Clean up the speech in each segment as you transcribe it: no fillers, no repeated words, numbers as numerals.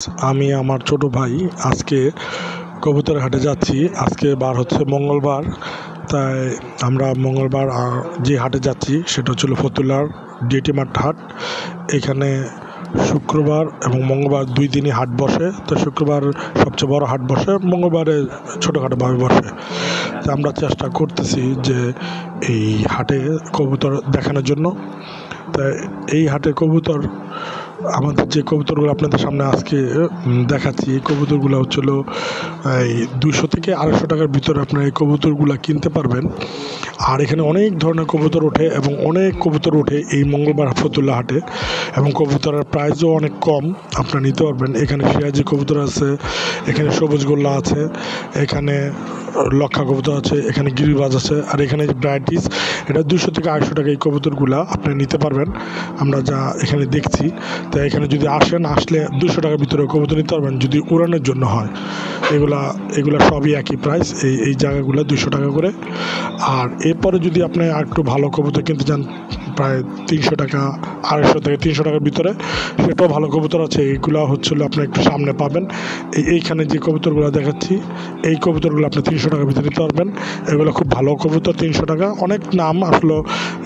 আমি আমার ছোট ভাই আজকে কবুতরের হাটে যাচ্ছি। আজকে বার হচ্ছে মঙ্গলবার, তাই আমরা মঙ্গলবার যে হাটে যাচ্ছি সেটা হচ্ছিল ফতুল্লার ডিএটি মাঠ হাট। এখানে শুক্রবার এবং মঙ্গলবার দুই দিনই হাট বসে। তো শুক্রবার সবচেয়ে বড় হাট বসে, মঙ্গলবারে ছোটোখাটোভাবে বসে। তো আমরা চেষ্টা করতেছি যে এই হাটে কবুতর দেখানোর জন্য। তাই এই হাটে কবুতর, আমাদের যে কবুতরগুলো আপনাদের সামনে আজকে দেখাচ্ছি, এই কবুতরগুলো হচ্ছিল এই 200 থেকে 250 টাকার ভিতরে আপনারা এই কবুতরগুলো কিনতে পারবেন। আর এখানে অনেক ধরনের কবুতর ওঠে এবং অনেক কবুতর ওঠে এই মঙ্গলবার ফতুল্লা হাটে, এবং কবুতরের প্রাইসও অনেক কম, আপনারা নিতে পারবেন। এখানে সিরাজি কবুতর আছে, এখানে সবুজ গোল্লা আছে, এখানে লক্ষা কবুতর আছে, এখানে গিরিবাজ আছে, আর এখানে ব্রাইটিস, এটা 200 থেকে 250 টাকা এই কবুতরগুলা আপনি নিতে পারবেন। আমরা যা এখানে দেখছি, তাই এখানে যদি আসলে 200 টাকার ভিতরে কবুতর নিতে পারবেন যদি উড়ানোর জন্য হয়। এগুলা সবই একই প্রাইস, এই জায়গাগুলো 200 টাকা করে। আর এরপরে যদি আপনি আর একটু ভালো কবুতর কিনতে চান, প্রায় 300 টাকা, 250 থেকে 300 টাকার ভিতরে, সেটাও ভালো কবুতর আছে। এইগুলো হচ্ছিল আপনি একটু সামনে পাবেন। এইখানে যে কবুতরগুলো দেখাচ্ছি, এই কবুতরগুলো আপনি 300 টাকার ভিতরে নিতে পারবেন। এগুলো খুব ভালো কবুতর, 300 টাকা। অনেক নাম আসলে,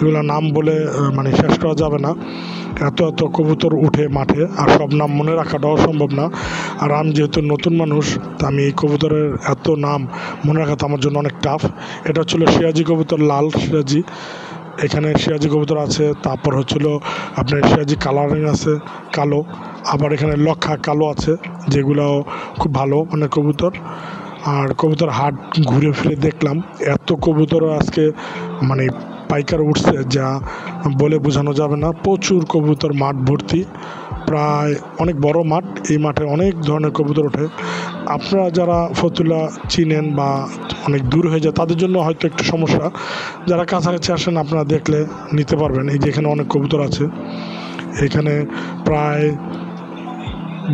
এগুলো নাম বলে মানে শেষ করা যাবে না। এত কবুতর উঠে মাঠে, আর সব নাম মনে রাখাটাও সম্ভব না। আর আমি যেহেতু নতুন মানুষ, তা আমি এই কবুতরের এত নাম মনে রাখা তো আমার জন্য অনেক টাফ। এটা হচ্ছিল সিরাজি কবুতর, লাল সিরাজি। এখানে সিরাজি কবুতর আছে, তারপর হচ্ছিল আপনার সিরাজি কালারিং আছে, কালো। আবার এখানে লক্ষা কালো আছে, যেগুলো খুব ভালো মানে কবুতর। আর কবুতর হাট ঘুরে ফিরে দেখলাম, এত কবুতর আজকে মানে পাইকার উঠছে যা বলে বোঝানো যাবে না। প্রচুর কবুতর, মাঠ ভর্তি, প্রায় অনেক বড় মাঠ। এই মাঠে অনেক ধরনের কবুতর ওঠে। আপনারা যারা ফতুল্লা চিনেন বা অনেক দূর হয়ে যায়, তাদের জন্য হয়তো একটু সমস্যা। যারা কাছাকাছি আসেন, আপনারা দেখলে নিতে পারবেন। এই যে এখানে অনেক কবুতর আছে, এখানে প্রায়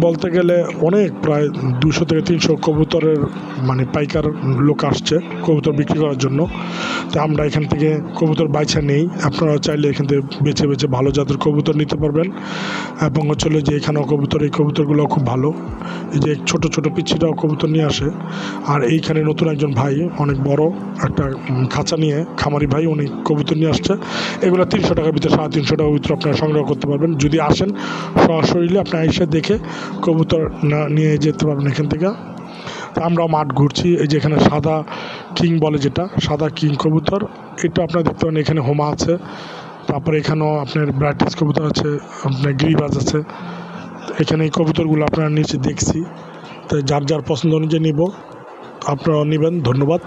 বলতে গেলে অনেক, প্রায় 200 থেকে 300 কবুতরের মানে পাইকার লোক আসছে কবুতর বিক্রি করার জন্য। তো আমরা এখান থেকে কবুতর বাইছা নেই, আপনারা চাইলে এখান থেকে বেছে বেছে ভালো জাতের কবুতর নিতে পারবেন। এবং হচ্ছিল যে এখানেও কবুতর, এই কবুতরগুলো খুব ভালো। এই যে ছোট ছোট পিচ্ছিটাও কবুতর নিয়ে আসে। আর এইখানে নতুন একজন ভাই, অনেক বড় একটা খাঁচা নিয়ে, খামারি ভাই, উনি কবুতর নিয়ে আসছে। এগুলো 300 টাকার ভিতরে, 350 টাকার ভিতরে আপনারা সংগ্রহ করতে পারবেন। যদি আসেন সরাসরি, আপনারা এসে দেখে কবুতর নিয়ে যেতে পারবেন এখান থেকে। তা আমরাও মাঠ ঘুরছি। এই যে এখানে সাদা কিং বলে, যেটা সাদা কিং কবুতর, এটা আপনারা দেখতে পারেন। এখানে হোমা আছে, তারপরে এখানেও আপনার ব্রাইটিস কবুতর আছে, আপনার গিরিবাজ আছে। এখানে এই কবুতরগুলো আপনারা নিচে দেখছি, তাই যার যার পছন্দ অনুযায়ী নিব, আপনারাও নেবেন। ধন্যবাদ।